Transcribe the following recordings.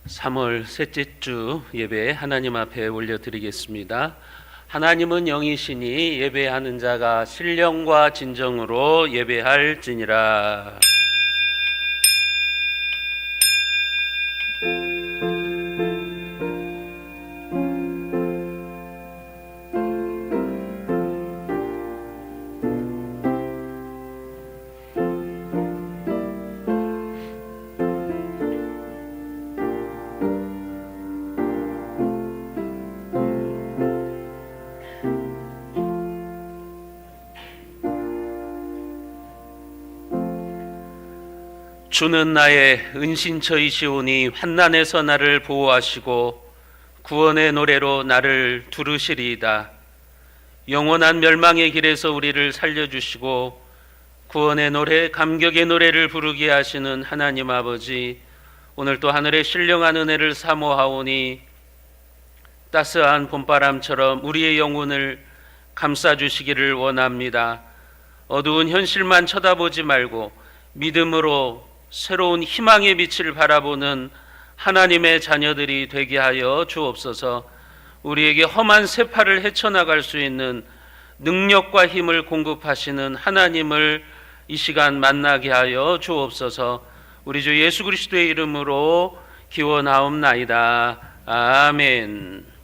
3월 셋째 주 예배 하나님 앞에 올려드리겠습니다. 하나님은 영이시니 예배하는 자가 신령과 진정으로 예배할지니라. 주는 나의 은신처이시오니 환난에서 나를 보호하시고 구원의 노래로 나를 두르시리이다. 영원한 멸망의 길에서 우리를 살려주시고 구원의 노래, 감격의 노래를 부르게 하시는 하나님 아버지, 오늘 또 하늘의 신령한 은혜를 사모하오니 따스한 봄바람처럼 우리의 영혼을 감싸주시기를 원합니다. 어두운 현실만 쳐다보지 말고 믿음으로 새로운 희망의 빛을 바라보는 하나님의 자녀들이 되게 하여 주옵소서. 우리에게 험한 세파를 헤쳐나갈 수 있는 능력과 힘을 공급하시는 하나님을 이 시간 만나게 하여 주옵소서. 우리 주 예수 그리스도의 이름으로 기원하옵나이다. 아멘.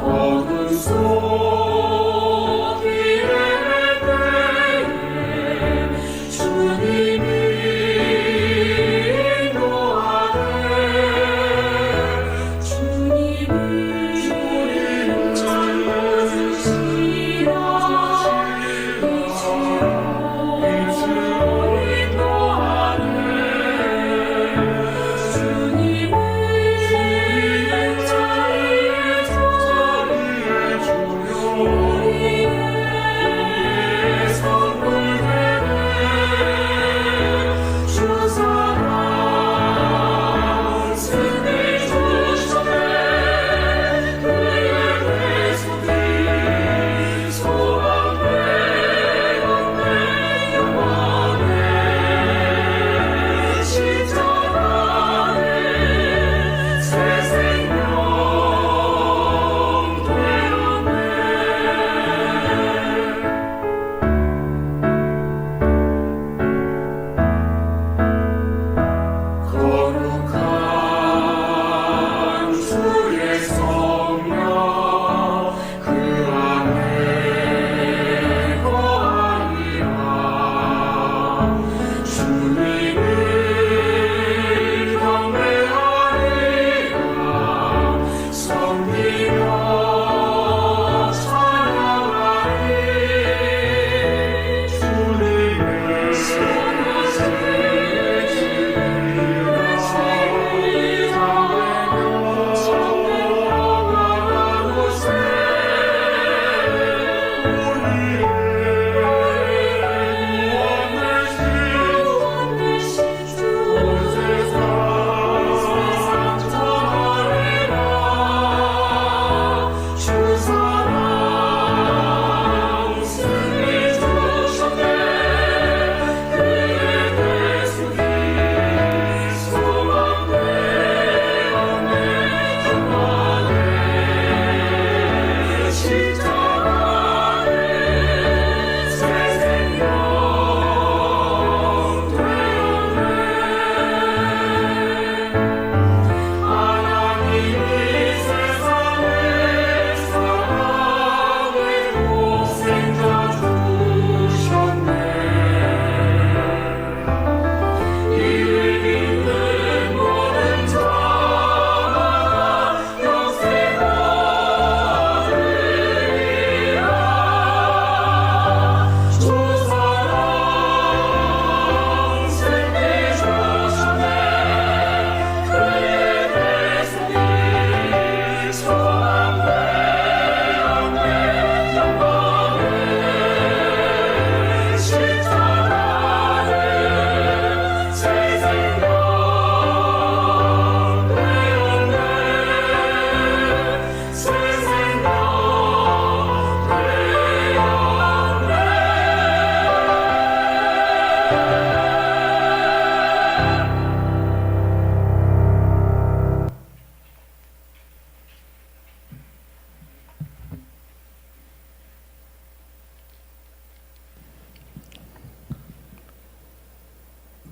어둠 속에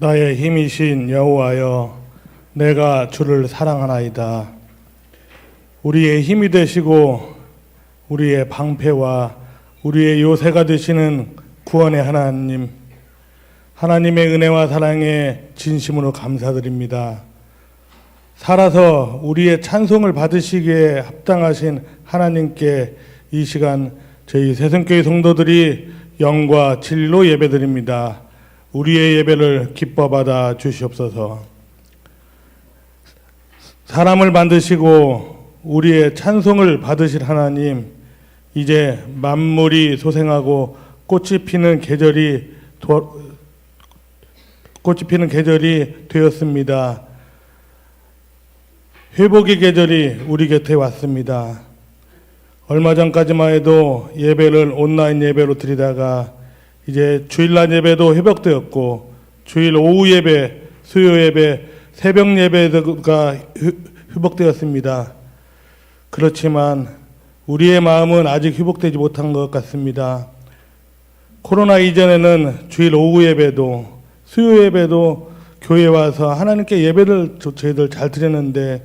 나의 힘이신 여호와여, 내가 주를 사랑하나이다. 우리의 힘이 되시고 우리의 방패와 우리의 요새가 되시는 구원의 하나님, 하나님의 은혜와 사랑에 진심으로 감사드립니다. 살아서 우리의 찬송을 받으시기에 합당하신 하나님께 이 시간 저희 새성교회 성도들이 영과 진리로 예배드립니다. 우리의 예배를 기뻐 받아 주시옵소서. 사람을 만드시고 우리의 찬송을 받으실 하나님, 이제 만물이 소생하고 꽃이 피는 계절이 되었습니다. 회복의 계절이 우리 곁에 왔습니다. 얼마 전까지만 해도 예배를 온라인 예배로 드리다가 이제 주일날 예배도 회복되었고, 주일 오후 예배, 수요 예배, 새벽 예배가 회복되었습니다. 그렇지만 우리의 마음은 아직 회복되지 못한 것 같습니다. 코로나 이전에는 주일 오후 예배도 수요 예배도 교회에 와서 하나님께 예배를 저희들 잘 드렸는데,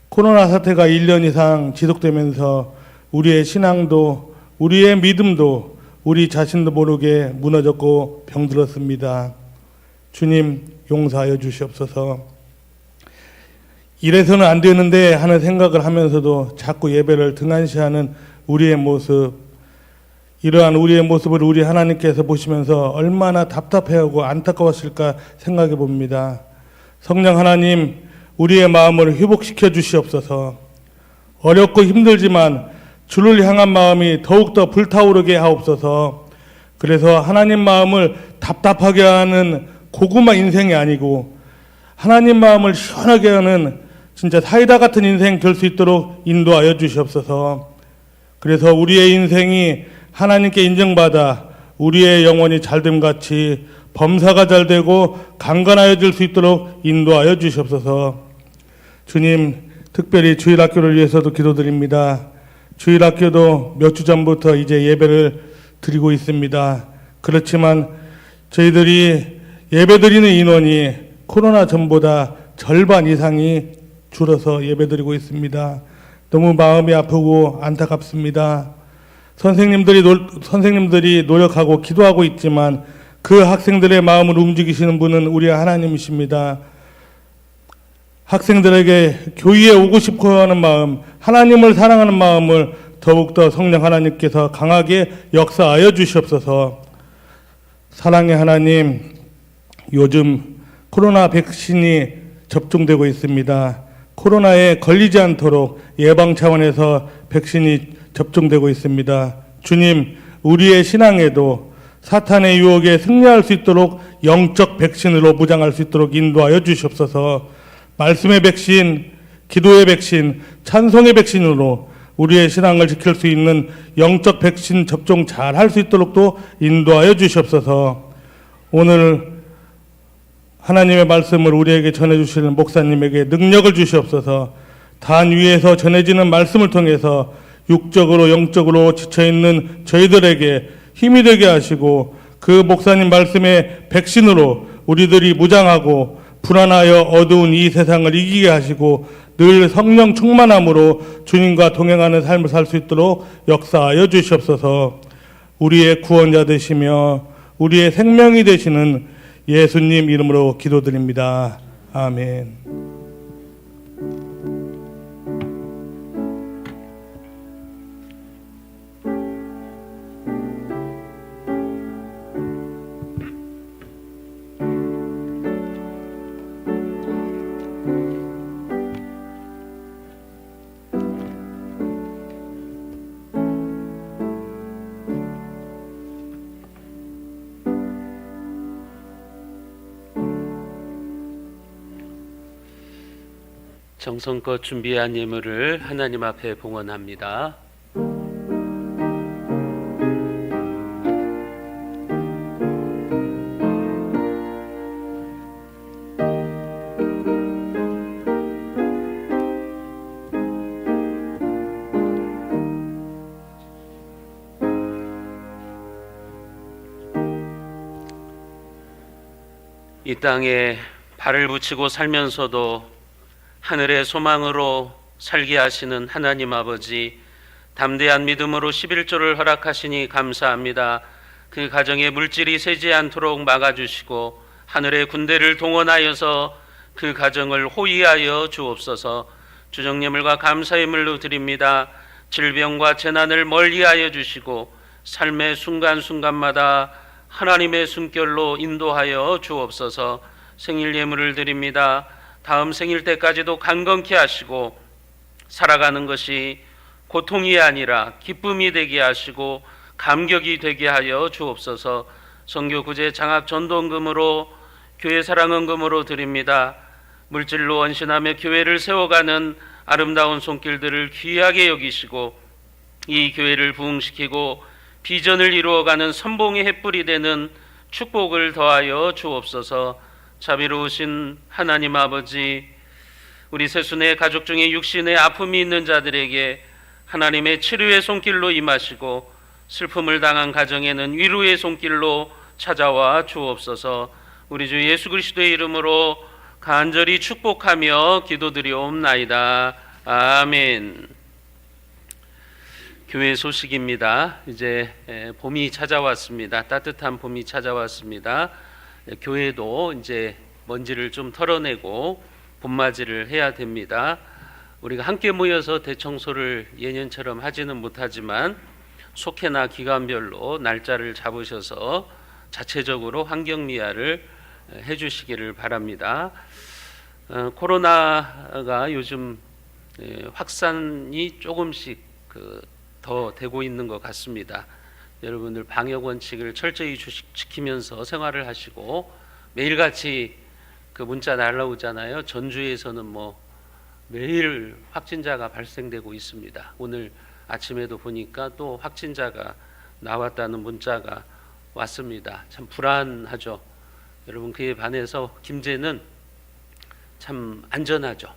코로나 사태가 1년 이상 지속되면서 우리의 신앙도 우리의 믿음도 우리 자신도 모르게 무너졌고 병들었습니다. 주님 용서하여 주시옵소서. 이래서는 안 되는데 하는 생각을 하면서도 자꾸 예배를 등한시하는 우리의 모습, 이러한 우리의 모습을 우리 하나님께서 보시면서 얼마나 답답해하고 안타까웠을까 생각해 봅니다. 성령 하나님, 우리의 마음을 회복시켜 주시옵소서. 어렵고 힘들지만 주를 향한 마음이 더욱더 불타오르게 하옵소서. 그래서 하나님 마음을 답답하게 하는 고구마 인생이 아니고 하나님 마음을 시원하게 하는 진짜 사이다 같은 인생 될 수 있도록 인도하여 주시옵소서. 그래서 우리의 인생이 하나님께 인정받아 우리의 영혼이 잘됨 같이 범사가 잘되고 강건하여질 수 있도록 인도하여 주시옵소서. 주님, 특별히 주일학교를 위해서도 기도드립니다. 주일학교도 몇 주 전부터 이제 예배를 드리고 있습니다. 그렇지만 저희들이 예배드리는 인원이 코로나 전보다 절반 이상이 줄어서 예배드리고 있습니다. 너무 마음이 아프고 안타깝습니다. 선생님들이 노력하고 기도하고 있지만 그 학생들의 마음을 움직이시는 분은 우리 하나님이십니다. 학생들에게 교회에 오고 싶어 하는 마음, 하나님을 사랑하는 마음을 더욱더 성령 하나님께서 강하게 역사하여 주시옵소서. 사랑의 하나님, 요즘 코로나 백신이 접종되고 있습니다. 코로나에 걸리지 않도록 예방 차원에서 백신이 접종되고 있습니다. 주님, 우리의 신앙에도 사탄의 유혹에 승리할 수 있도록 영적 백신으로 무장할 수 있도록 인도하여 주시옵소서. 말씀의 백신, 기도의 백신, 찬송의 백신으로 우리의 신앙을 지킬 수 있는 영적 백신 접종 잘 할 수 있도록 또 인도하여 주시옵소서. 오늘 하나님의 말씀을 우리에게 전해주실 목사님에게 능력을 주시옵소서. 단 위에서 전해지는 말씀을 통해서 육적으로 영적으로 지쳐있는 저희들에게 힘이 되게 하시고, 그 목사님 말씀의 백신으로 우리들이 무장하고 불안하여 어두운 이 세상을 이기게 하시고 늘 성령 충만함으로 주님과 동행하는 삶을 살 수 있도록 역사하여 주시옵소서. 우리의 구원자 되시며 우리의 생명이 되시는 예수님 이름으로 기도드립니다. 아멘. 정성껏 준비한 예물을 하나님 앞에 봉헌합니다. 이 땅에 발을 붙이고 살면서도 하늘의 소망으로 살게 하시는 하나님 아버지, 담대한 믿음으로 11조를 허락하시니 감사합니다. 그 가정에 물질이 새지 않도록 막아주시고 하늘의 군대를 동원하여서 그 가정을 호위하여 주옵소서. 주정예물과 감사의 물로 드립니다. 질병과 재난을 멀리하여 주시고 삶의 순간순간마다 하나님의 숨결로 인도하여 주옵소서. 생일 예물을 드립니다. 다음 생일 때까지도 강건케 하시고 살아가는 것이 고통이 아니라 기쁨이 되게 하시고 감격이 되게 하여 주옵소서. 선교 구제 장학 전도원금으로 교회 사랑헌금으로 드립니다. 물질로 헌신하며 교회를 세워가는 아름다운 손길들을 귀하게 여기시고 이 교회를 부흥시키고 비전을 이루어가는 선봉의 횃불이 되는 축복을 더하여 주옵소서. 자비로우신 하나님 아버지, 우리 세순의 가족 중에 육신의 아픔이 있는 자들에게 하나님의 치료의 손길로 임하시고 슬픔을 당한 가정에는 위로의 손길로 찾아와 주옵소서. 우리 주 예수 그리스도의 이름으로 간절히 축복하며 기도드리옵나이다. 아멘. 교회 소식입니다. 이제 봄이 찾아왔습니다. 따뜻한 봄이 찾아왔습니다. 교회도 이제 먼지를 좀 털어내고 봄맞이를 해야 됩니다. 우리가 함께 모여서 대청소를 예년처럼 하지는 못하지만 속해나 기간별로 날짜를 잡으셔서 자체적으로 환경미화를 해주시기를 바랍니다. 코로나가 요즘 확산이 조금씩 더 되고 있는 것 같습니다. 여러분들 방역 원칙을 철저히 지키면서 생활을 하시고 매일같이 그 문자 날라오잖아요. 전주에서는 매일 확진자가 발생되고 있습니다. 오늘 아침에도 보니까 또 확진자가 나왔다는 문자가 왔습니다. 참 불안하죠. 여러분, 그에 반해서 김제는 참 안전하죠.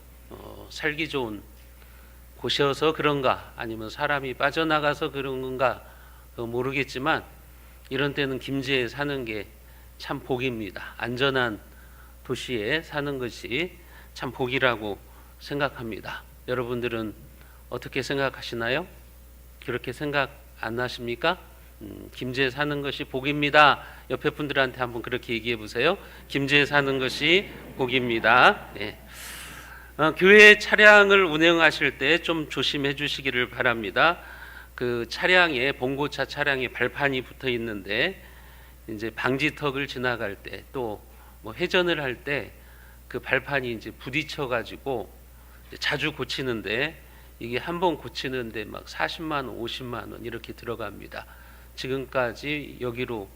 살기 좋은 곳이어서 그런가 아니면 사람이 빠져나가서 그런 건가 모르겠지만 이런 때는 김제에 사는 게 참 복입니다. 안전한 도시에 사는 것이 참 복이라고 생각합니다. 여러분들은 어떻게 생각하시나요? 그렇게 생각 안 하십니까? 김제에 사는 것이 복입니다. 옆에 분들한테 한번 그렇게 얘기해 보세요. 김제에 사는 것이 복입니다. 네. 교회 차량을 운행하실 때 좀 조심해 주시기를 바랍니다. 그 차량에 봉고차 차량에 발판이 붙어 있는데 이제 방지턱을 지나갈 때 또 회전을 할 때 그 발판이 이제 부딪혀 가지고 자주 고치는데 이게 한 번 고치는데 막 40만 원, 50만 원 이렇게 들어갑니다. 지금까지 여기로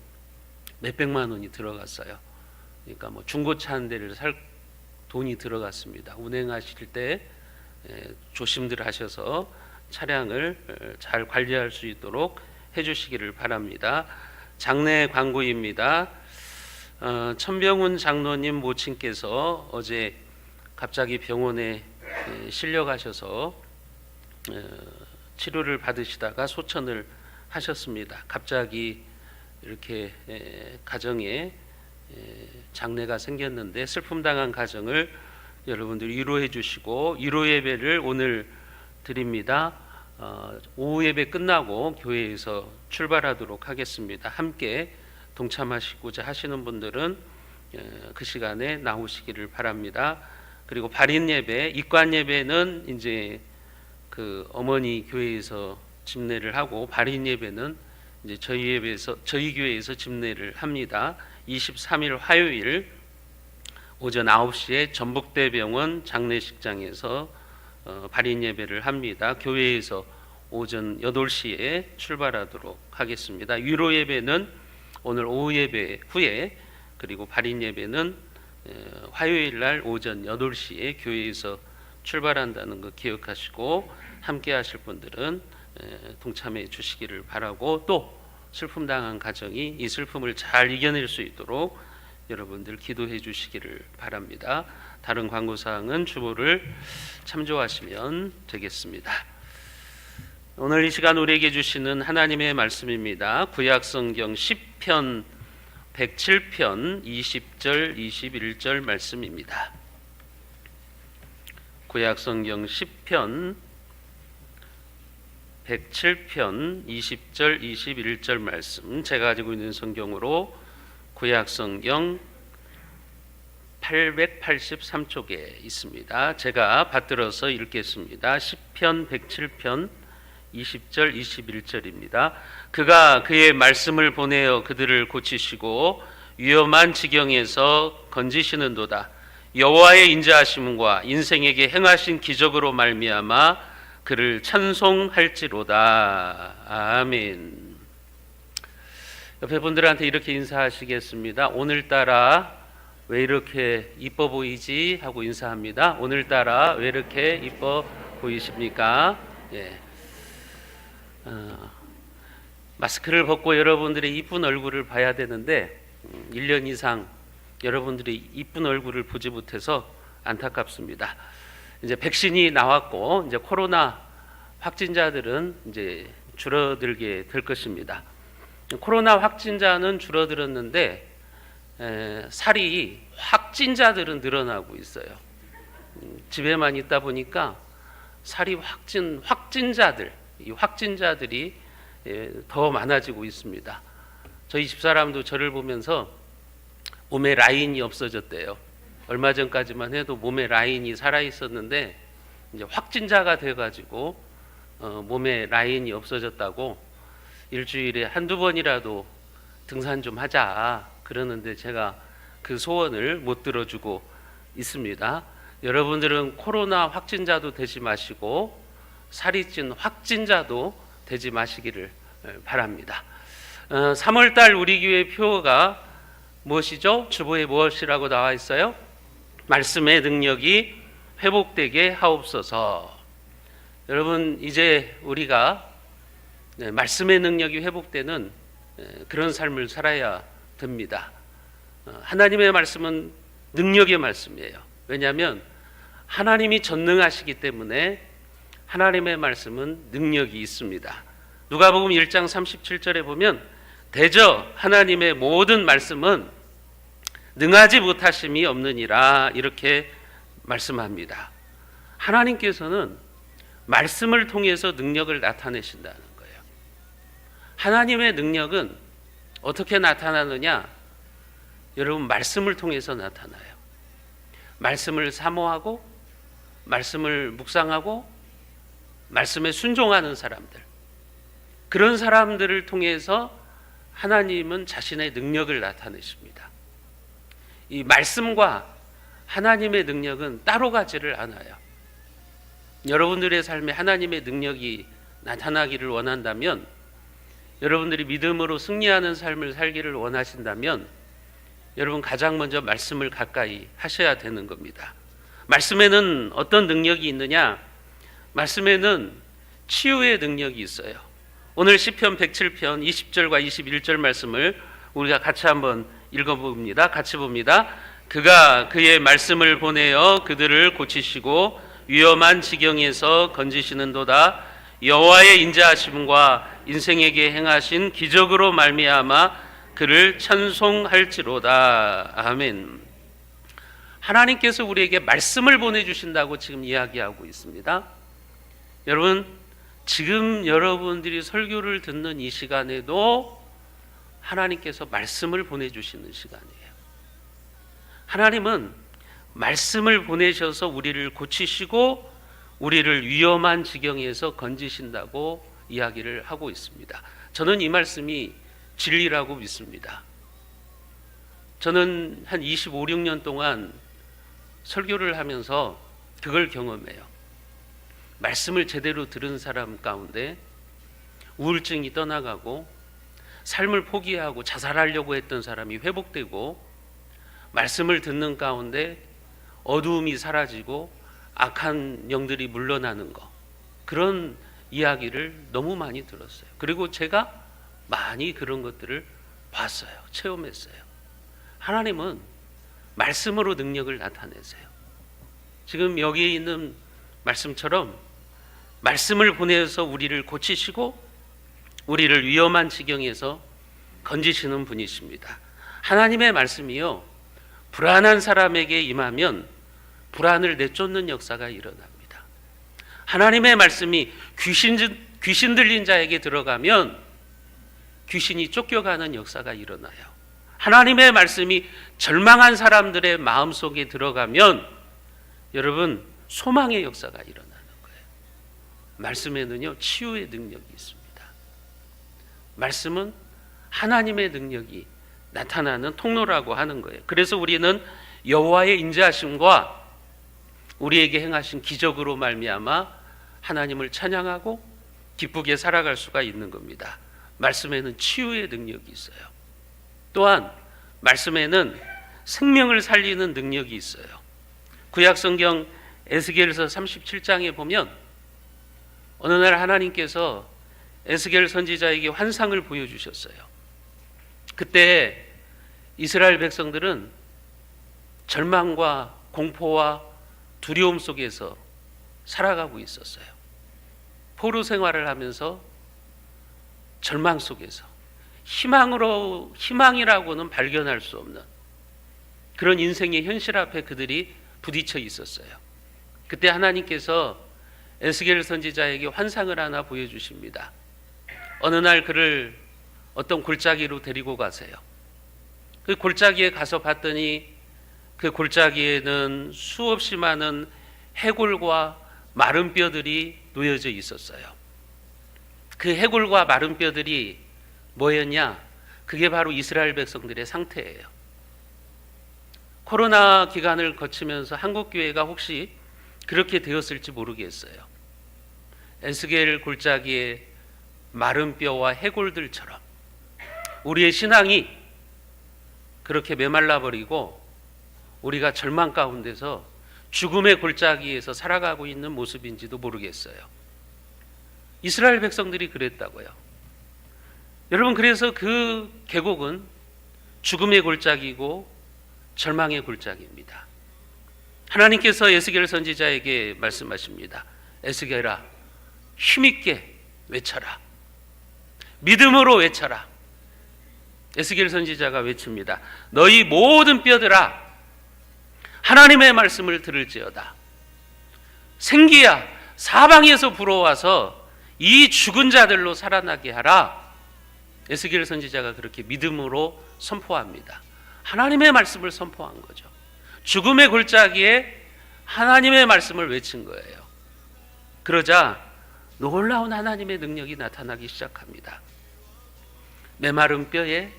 몇백만 원이 들어갔어요. 그러니까 중고차 한 대를 살 돈이 들어갔습니다. 운행하실 때 조심들 하셔서 차량을 잘 관리할 수 있도록 해주시기를 바랍니다. 장례 광고입니다. 천병훈 장로님 모친께서 어제 갑자기 병원에 실려가셔서 치료를 받으시다가 소천을 하셨습니다. 갑자기 이렇게 가정에 장례가 생겼는데 슬픔당한 가정을 여러분들 위로해 주시고 위로 예배를 오늘 드립니다. 오후 예배 끝나고 교회에서 출발하도록 하겠습니다. 함께 동참하시고자 하시는 분들은 그 시간에 나오시기를 바랍니다. 그리고 발인 예배, 입관 예배는 이제 그 어머니 교회에서 집례를 하고 발인 예배는 이제 저희 교회에서 집례를 합니다. 23일 화요일 오전 9시에 전북대병원 장례식장에서 발인 예배를 합니다. 교회에서 오전 8시에 출발하도록 하겠습니다. 위로 예배는 오늘 오후 예배 후에 그리고 발인 예배는 화요일 날 오전 8시에 교회에서 출발한다는 거 기억하시고 함께 하실 분들은 동참해 주시기를 바라고 또 슬픔 당한 가정이 이 슬픔을 잘 이겨낼 수 있도록 여러분들 기도해 주시기를 바랍니다. 다른 광고사항은 주보를 참조하시면 되겠습니다. 오늘 이 시간 우리에게 주시는 하나님의 말씀입니다. 구약성경 시편 107편 20절 21절 말씀입니다. 구약성경 10편 107편 20절 21절 말씀, 제가 가지고 있는 성경으로 구약성경 883쪽에 있습니다. 제가 받들어서 읽겠습니다. 10편 107편 20절 21절입니다. 그가 그의 말씀을 보내어 그들을 고치시고 위험한 지경에서 건지시는도다. 여호와의 인자하심과 인생에게 행하신 기적으로 말미암아 그를 찬송할지로다. 아멘. 옆에 분들한테 이렇게 인사하시겠습니다. 오늘따라 왜 이렇게 이뻐 보이지? 하고 인사합니다. 오늘따라 왜 이렇게 이뻐 보이십니까? 예. 마스크를 벗고 여러분들의 이쁜 얼굴을 봐야 되는데 1년 이상 여러분들이 이쁜 얼굴을 보지 못해서 안타깝습니다. 이제 백신이 나왔고 이제 코로나 확진자들은 이제 줄어들게 될 것입니다. 코로나 확진자는 줄어들었는데 살이 확진자들은 늘어나고 있어요. 집에만 있다 보니까 살이 확진자들, 이 확진자들이 더 많아지고 있습니다. 저희 집사람도 저를 보면서 몸에 라인이 없어졌대요. 얼마 전까지만 해도 몸에 라인이 살아 있었는데 이제 확진자가 돼가지고 몸에 라인이 없어졌다고 일주일에 한두 번이라도 등산 좀 하자 그러는데 제가 그 소원을 못 들어주고 있습니다. 여러분들은 코로나 확진자도 되지 마시고 살이 찐 확진자도 되지 마시기를 바랍니다. 3월달 우리 교회 표어가 무엇이죠? 주보에 무엇이라고 나와 있어요? 말씀의 능력이 회복되게 하옵소서. 여러분, 이제 우리가 말씀의 능력이 회복되는 그런 삶을 살아야 됩니다. 하나님의 말씀은 능력의 말씀이에요. 왜냐하면 하나님이 전능하시기 때문에 하나님의 말씀은 능력이 있습니다. 누가복음 1장 37절에 보면 대저 하나님의 모든 말씀은 능하지 못하심이 없느니라 이렇게 말씀합니다. 하나님께서는 말씀을 통해서 능력을 나타내신다는 거예요. 하나님의 능력은 어떻게 나타나느냐? 여러분, 말씀을 통해서 나타나요. 말씀을 사모하고 말씀을 묵상하고 말씀에 순종하는 사람들, 그런 사람들을 통해서 하나님은 자신의 능력을 나타내십니다. 이 말씀과 하나님의 능력은 따로 가지를 않아요. 여러분들의 삶에 하나님의 능력이 나타나기를 원한다면, 여러분들이 믿음으로 승리하는 삶을 살기를 원하신다면 여러분 가장 먼저 말씀을 가까이 하셔야 되는 겁니다. 말씀에는 어떤 능력이 있느냐? 말씀에는 치유의 능력이 있어요. 오늘 시편 107편 20절과 21절 말씀을 우리가 같이 한번 읽어봅니다. 같이 봅니다. 그가 그의 말씀을 보내어 그들을 고치시고 위험한 지경에서 건지시는도다. 여호와의 인자하심과 인생에게 행하신 기적으로 말미암아 그를 찬송할지로다. 아멘. 하나님께서 우리에게 말씀을 보내주신다고 지금 이야기하고 있습니다. 여러분, 지금 여러분들이 설교를 듣는 이 시간에도 하나님께서 말씀을 보내주시는 시간이에요. 하나님은 말씀을 보내셔서 우리를 고치시고 우리를 위험한 지경에서 건지신다고 이야기를 하고 있습니다. 저는 이 말씀이 진리라고 믿습니다. 저는 한 25, 6년 동안 설교를 하면서 그걸 경험해요. 말씀을 제대로 들은 사람 가운데 우울증이 떠나가고 삶을 포기하고 자살하려고 했던 사람이 회복되고, 말씀을 듣는 가운데 어두움이 사라지고 악한 영들이 물러나는 것, 그런 이야기를 너무 많이 들었어요. 그리고 제가 많이 그런 것들을 봤어요. 체험했어요. 하나님은 말씀으로 능력을 나타내세요. 지금 여기에 있는 말씀처럼 말씀을 보내서 우리를 고치시고 우리를 위험한 지경에서 건지시는 분이십니다. 하나님의 말씀이요, 불안한 사람에게 임하면 불안을 내쫓는 역사가 일어납니다. 하나님의 말씀이 귀신 들린 자에게 들어가면 귀신이 쫓겨가는 역사가 일어나요. 하나님의 말씀이 절망한 사람들의 마음속에 들어가면 여러분, 소망의 역사가 일어나는 거예요. 말씀에는요, 치유의 능력이 있습니다. 말씀은 하나님의 능력이 나타나는 통로라고 하는 거예요. 그래서 우리는 여호와의 인자하심과 우리에게 행하신 기적으로 말미암아 하나님을 찬양하고 기쁘게 살아갈 수가 있는 겁니다. 말씀에는 치유의 능력이 있어요. 또한 말씀에는 생명을 살리는 능력이 있어요. 구약성경 에스겔서 37장에 보면 어느 날 하나님께서 에스겔 선지자에게 환상을 보여주셨어요. 그때 이스라엘 백성들은 절망과 공포와 두려움 속에서 살아가고 있었어요. 포로 생활을 하면서 절망 속에서 희망이라고는 발견할 수 없는 그런 인생의 현실 앞에 그들이 부딪혀 있었어요. 그때 하나님께서 에스겔 선지자에게 환상을 하나 보여주십니다. 어느 날 그를 어떤 골짜기로 데리고 가세요. 그 골짜기에 가서 봤더니 그 골짜기에는 수없이 많은 해골과 마른 뼈들이 놓여져 있었어요. 그 해골과 마른 뼈들이 뭐였냐? 그게 바로 이스라엘 백성들의 상태예요. 코로나 기간을 거치면서 한국 교회가 혹시 그렇게 되었을지 모르겠어요. 에스겔 골짜기의 마른 뼈와 해골들처럼 우리의 신앙이 그렇게 메말라 버리고 우리가 절망 가운데서 죽음의 골짜기에서 살아가고 있는 모습인지도 모르겠어요. 이스라엘 백성들이 그랬다고요. 여러분, 그래서 그 계곡은 죽음의 골짜기고 절망의 골짜기입니다. 하나님께서 에스겔 선지자에게 말씀하십니다. 에스겔아, 힘있게 외쳐라. 믿음으로 외쳐라. 에스겔 선지자가 외칩니다. 너희 모든 뼈들아, 하나님의 말씀을 들을지어다. 생기야, 사방에서 불어와서 이 죽은 자들로 살아나게 하라. 에스겔 선지자가 그렇게 믿음으로 선포합니다. 하나님의 말씀을 선포한 거죠. 죽음의 골짜기에 하나님의 말씀을 외친 거예요. 그러자 놀라운 하나님의 능력이 나타나기 시작합니다. 메마른 뼈에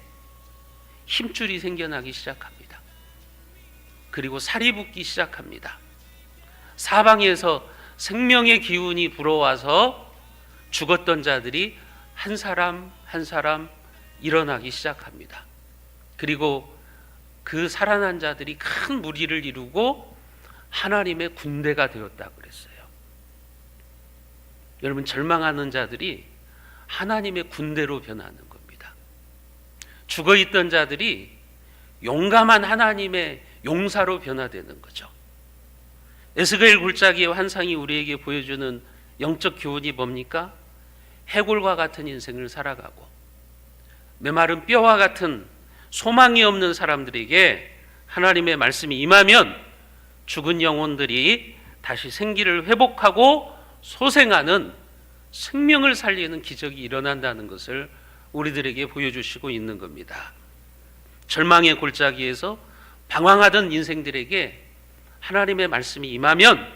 힘줄이 생겨나기 시작합니다. 그리고 살이 붙기 시작합니다. 사방에서 생명의 기운이 불어와서 죽었던 자들이 한 사람 한 사람 일어나기 시작합니다. 그리고 그 살아난 자들이 큰 무리를 이루고 하나님의 군대가 되었다고 그랬어요. 여러분, 절망하는 자들이 하나님의 군대로 변하는 겁니다. 죽어있던 자들이 용감한 하나님의 용사로 변화되는 거죠. 에스겔 골짜기의 환상이 우리에게 보여주는 영적 교훈이 뭡니까? 해골과 같은 인생을 살아가고 메마른 뼈와 같은 소망이 없는 사람들에게 하나님의 말씀이 임하면 죽은 영혼들이 다시 생기를 회복하고 소생하는 생명을 살리는 기적이 일어난다는 것을 우리들에게 보여주시고 있는 겁니다. 절망의 골짜기에서 방황하던 인생들에게 하나님의 말씀이 임하면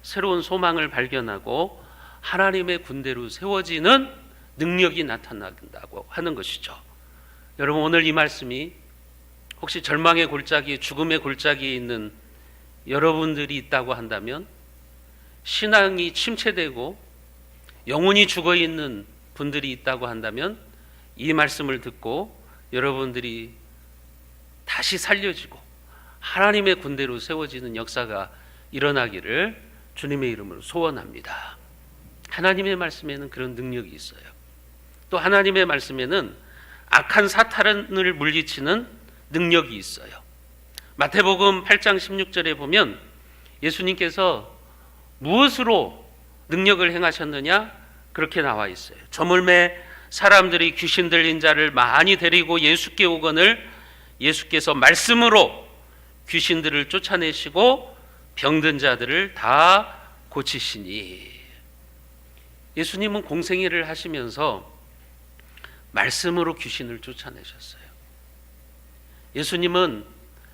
새로운 소망을 발견하고 하나님의 군대로 세워지는 능력이 나타난다고 하는 것이죠. 여러분, 오늘 이 말씀이 혹시 절망의 골짜기, 죽음의 골짜기에 있는 여러분들이 있다고 한다면, 신앙이 침체되고 영혼이 죽어있는 분들이 있다고 한다면 이 말씀을 듣고 여러분들이 다시 살려지고 하나님의 군대로 세워지는 역사가 일어나기를 주님의 이름으로 소원합니다. 하나님의 말씀에는 그런 능력이 있어요. 또 하나님의 말씀에는 악한 사탄을 물리치는 능력이 있어요. 마태복음 8장 16절에 보면 예수님께서 무엇으로 능력을 행하셨느냐? 그렇게 나와 있어요. 저물매 사람들이 귀신 들린 자를 많이 데리고 예수께 오거늘 예수께서 말씀으로 귀신들을 쫓아내시고 병든 자들을 다 고치시니. 예수님은 공생애를 하시면서 말씀으로 귀신을 쫓아내셨어요. 예수님은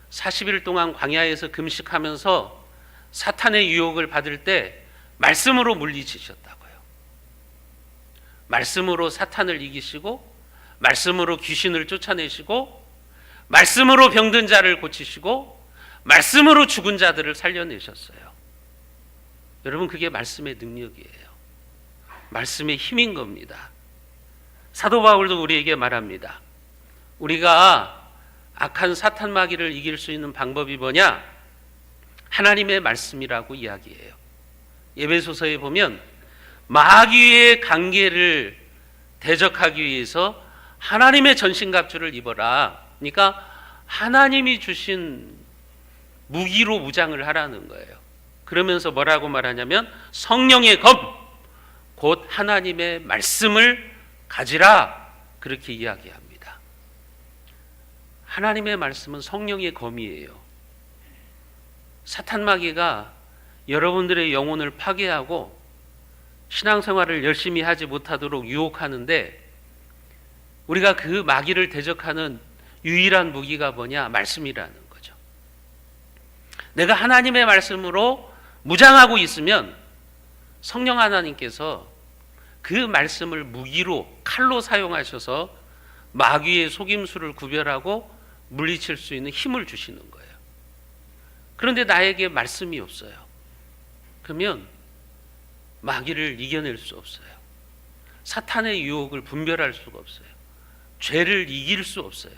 40일 동안 광야에서 금식하면서 사탄의 유혹을 받을 때 말씀으로 물리치셨다고요. 말씀으로 사탄을 이기시고, 말씀으로 귀신을 쫓아내시고, 말씀으로 병든 자를 고치시고, 말씀으로 죽은 자들을 살려내셨어요. 여러분, 그게 말씀의 능력이에요. 말씀의 힘인 겁니다. 사도 바울도 우리에게 말합니다. 우리가 악한 사탄 마귀를 이길 수 있는 방법이 뭐냐? 하나님의 말씀이라고 이야기해요. 에베소서에 보면 마귀의 관계를 대적하기 위해서 하나님의 전신갑주를 입어라. 그러니까 하나님이 주신 무기로 무장을 하라는 거예요. 그러면서 뭐라고 말하냐면 성령의 검, 곧 하나님의 말씀을 가지라, 그렇게 이야기합니다. 하나님의 말씀은 성령의 검이에요. 사탄 마귀가 여러분들의 영혼을 파괴하고 신앙생활을 열심히 하지 못하도록 유혹하는데, 우리가 그 마귀를 대적하는 유일한 무기가 뭐냐? 말씀이라는 거죠. 내가 하나님의 말씀으로 무장하고 있으면 성령 하나님께서 그 말씀을 무기로, 칼로 사용하셔서 마귀의 속임수를 구별하고 물리칠 수 있는 힘을 주시는 거예요. 그런데 나에게 말씀이 없어요. 그러면 마귀를 이겨낼 수 없어요. 사탄의 유혹을 분별할 수가 없어요. 죄를 이길 수 없어요.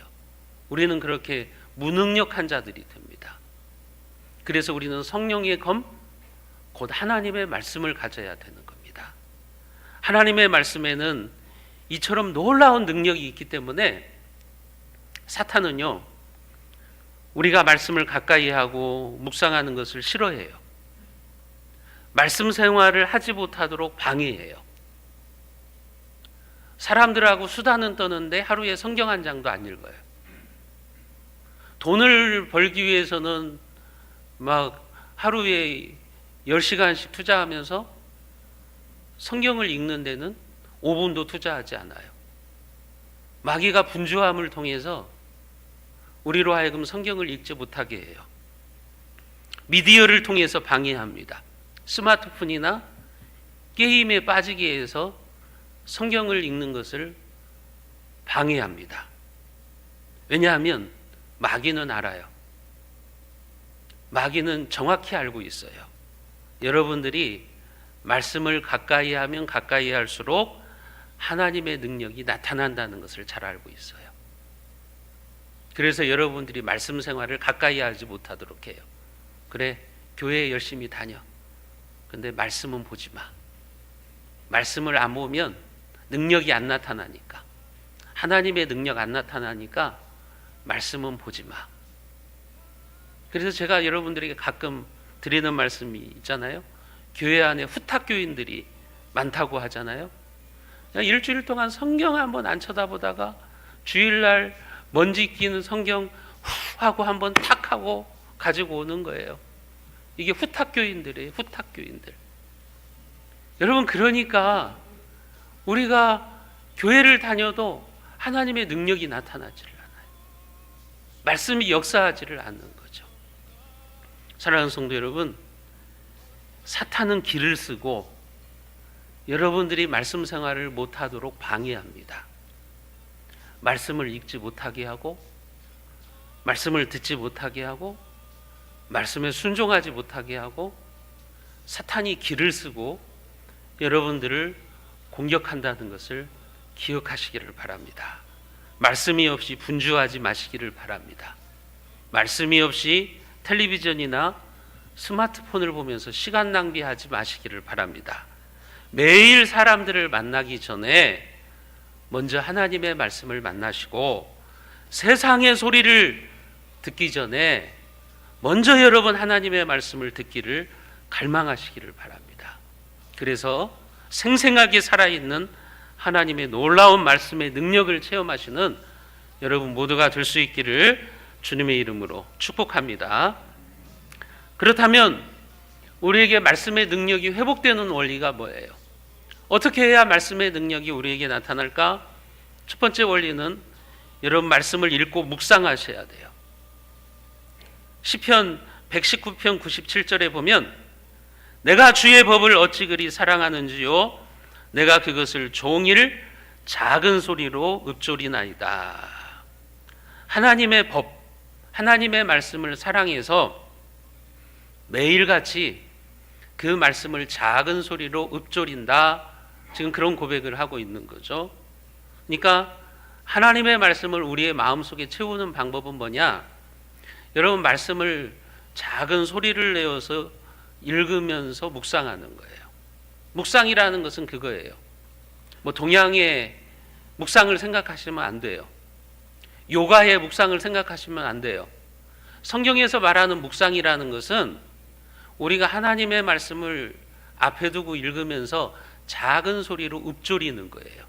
우리는 그렇게 무능력한 자들이 됩니다. 그래서 우리는 성령의 검, 곧 하나님의 말씀을 가져야 되는 겁니다. 하나님의 말씀에는 이처럼 놀라운 능력이 있기 때문에 사탄은요, 우리가 말씀을 가까이 하고 묵상하는 것을 싫어해요. 말씀 생활을 하지 못하도록 방해해요. 사람들하고 수다는 떠는데 하루에 성경 한 장도 안 읽어요. 돈을 벌기 위해서는 막 하루에 10시간씩 투자하면서 성경을 읽는 데는 5분도 투자하지 않아요. 마귀가 분주함을 통해서 우리로 하여금 성경을 읽지 못하게 해요. 미디어를 통해서 방해합니다. 스마트폰이나 게임에 빠지게 해서 성경을 읽는 것을 방해합니다. 왜냐하면 마귀는 알아요. 마귀는 정확히 알고 있어요. 여러분들이 말씀을 가까이 하면 가까이 할수록 하나님의 능력이 나타난다는 것을 잘 알고 있어요. 그래서 여러분들이 말씀 생활을 가까이 하지 못하도록 해요. 그래, 교회 열심히 다녀. 근데 말씀은 보지 마. 말씀을 안 보면 능력이 안 나타나니까, 하나님의 능력 안 나타나니까 말씀은 보지 마. 그래서 제가 여러분들에게 가끔 드리는 말씀이 있잖아요. 교회 안에 후탁교인들이 많다고 하잖아요. 그냥 일주일 동안 성경 한번 안 쳐다보다가 주일날 먼지 끼는 성경 후 하고 한번 탁 하고 가지고 오는 거예요. 이게 후탁교인들이에요. 후탁교인들. 여러분, 그러니까 우리가 교회를 다녀도 하나님의 능력이 나타나지를 않아요. 말씀이 역사하지를 않는 거죠. 사랑하는 성도 여러분, 사탄은 길을 쓰고 여러분들이 말씀 생활을 못하도록 방해합니다. 말씀을 읽지 못하게 하고, 말씀을 듣지 못하게 하고, 말씀에 순종하지 못하게 하고, 사탄이 길을 쓰고 여러분들을 공격한다는 것을 기억하시기를 바랍니다. 말씀이 없이 분주하지 마시기를 바랍니다. 말씀이 없이 텔레비전이나 스마트폰을 보면서 시간 낭비하지 마시기를 바랍니다. 매일 사람들을 만나기 전에 먼저 하나님의 말씀을 만나시고, 세상의 소리를 듣기 전에 먼저 여러분 하나님의 말씀을 듣기를 갈망하시기를 바랍니다. 그래서 생생하게 살아있는 하나님의 놀라운 말씀의 능력을 체험하시는 여러분 모두가 될 수 있기를 주님의 이름으로 축복합니다. 그렇다면 우리에게 말씀의 능력이 회복되는 원리가 뭐예요? 어떻게 해야 말씀의 능력이 우리에게 나타날까? 첫 번째 원리는 여러분 말씀을 읽고 묵상하셔야 돼요. 시편 119편 97절에 보면 내가 주의 법을 어찌 그리 사랑하는지요 내가 그것을 종일 작은 소리로 읊조리나이다. 하나님의 법, 하나님의 말씀을 사랑해서 매일같이 그 말씀을 작은 소리로 읊조린다. 지금 그런 고백을 하고 있는 거죠. 그러니까 하나님의 말씀을 우리의 마음속에 채우는 방법은 뭐냐? 여러분 말씀을 작은 소리를 내어서 읽으면서 묵상하는 거예요. 묵상이라는 것은 그거예요. 뭐 동양의 묵상을 생각하시면 안 돼요. 요가의 묵상을 생각하시면 안 돼요. 성경에서 말하는 묵상이라는 것은 우리가 하나님의 말씀을 앞에 두고 읽으면서 작은 소리로 읊조리는 거예요.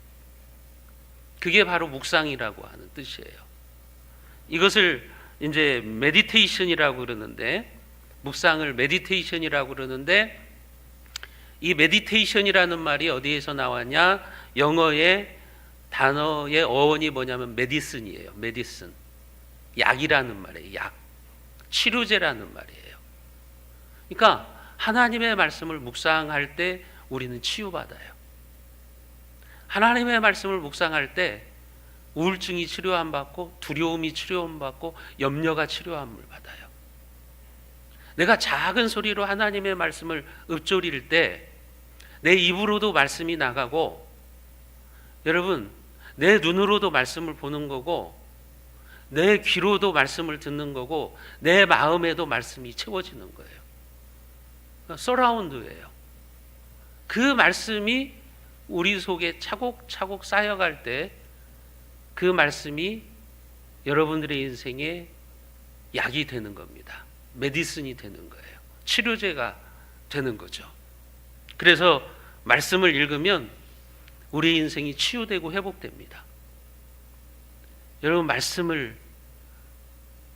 그게 바로 묵상이라고 하는 뜻이에요. 이것을 이제 메디테이션이라고 그러는데, 묵상을 메디테이션이라고 그러는데, 이 메디테이션이라는 말이 어디에서 나왔냐? 영어의 단어의 어원이 뭐냐면 메디슨이에요. 메디슨. 약이라는 말이에요. 약. 치료제라는 말이에요. 그러니까 하나님의 말씀을 묵상할 때 우리는 치유받아요. 하나님의 말씀을 묵상할 때 우울증이 치료함 받고 두려움이 치료함 받고 염려가 치료함을 받아요. 내가 작은 소리로 하나님의 말씀을 읊조릴 때 내 입으로도 말씀이 나가고, 여러분 내 눈으로도 말씀을 보는 거고, 내 귀로도 말씀을 듣는 거고, 내 마음에도 말씀이 채워지는 거예요. 서라운드예요. 그 말씀이 우리 속에 차곡차곡 쌓여갈 때 그 말씀이 여러분들의 인생에 약이 되는 겁니다. 메디슨이 되는 거예요. 치료제가 되는 거죠. 그래서 말씀을 읽으면 우리 인생이 치유되고 회복됩니다. 여러분 말씀을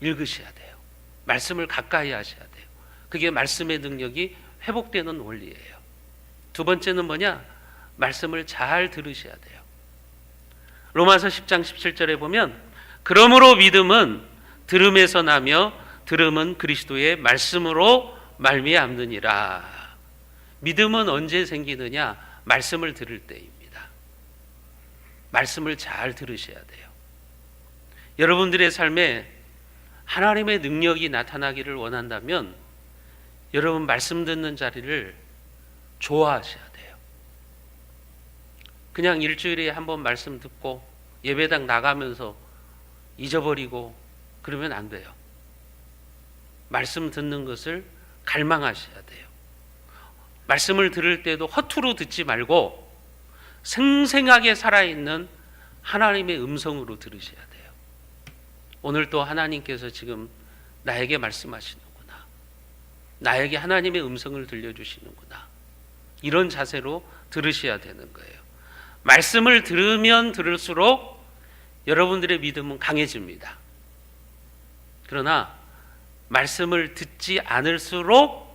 읽으셔야 돼요. 말씀을 가까이 하셔야 돼요. 그게 말씀의 능력이 회복되는 원리예요. 두 번째는 뭐냐? 말씀을 잘 들으셔야 돼요. 로마서 10장 17절에 보면 그러므로 믿음은 들음에서 나며 들음은 그리스도의 말씀으로 말미암느니라. 믿음은 언제 생기느냐? 말씀을 들을 때입니다. 말씀을 잘 들으셔야 돼요. 여러분들의 삶에 하나님의 능력이 나타나기를 원한다면 여러분 말씀 듣는 자리를 좋아하셔야 돼요. 그냥 일주일에 한 번 말씀 듣고 예배당 나가면서 잊어버리고 그러면 안 돼요. 말씀 듣는 것을 갈망하셔야 돼요. 말씀을 들을 때도 허투루 듣지 말고 생생하게 살아있는 하나님의 음성으로 들으셔야 돼요. 오늘 또 하나님께서 지금 나에게 말씀하시는구나. 나에게 하나님의 음성을 들려주시는구나. 이런 자세로 들으셔야 되는 거예요. 말씀을 들으면 들을수록 여러분들의 믿음은 강해집니다. 그러나 말씀을 듣지 않을수록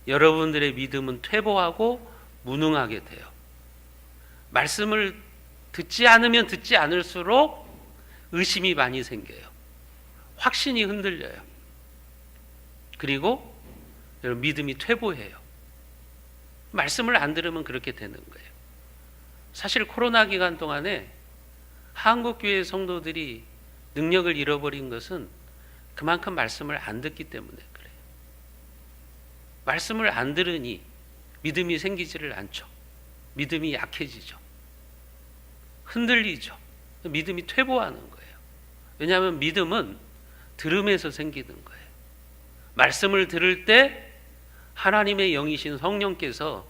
여러분들의 믿음은 퇴보하고 무능하게 돼요. 말씀을 듣지 않으면 듣지 않을수록 의심이 많이 생겨요. 확신이 흔들려요. 그리고 여러분 믿음이 퇴보해요. 말씀을 안 들으면 그렇게 되는 거예요. 사실 코로나 기간 동안에 한국교회 성도들이 능력을 잃어버린 것은 그만큼 말씀을 안 듣기 때문에 그래요. 말씀을 안 들으니 믿음이 생기지를 않죠. 믿음이 약해지죠. 흔들리죠. 믿음이 퇴보하는 거예요. 왜냐하면 믿음은 들음에서 생기는 거예요. 말씀을 들을 때 하나님의 영이신 성령께서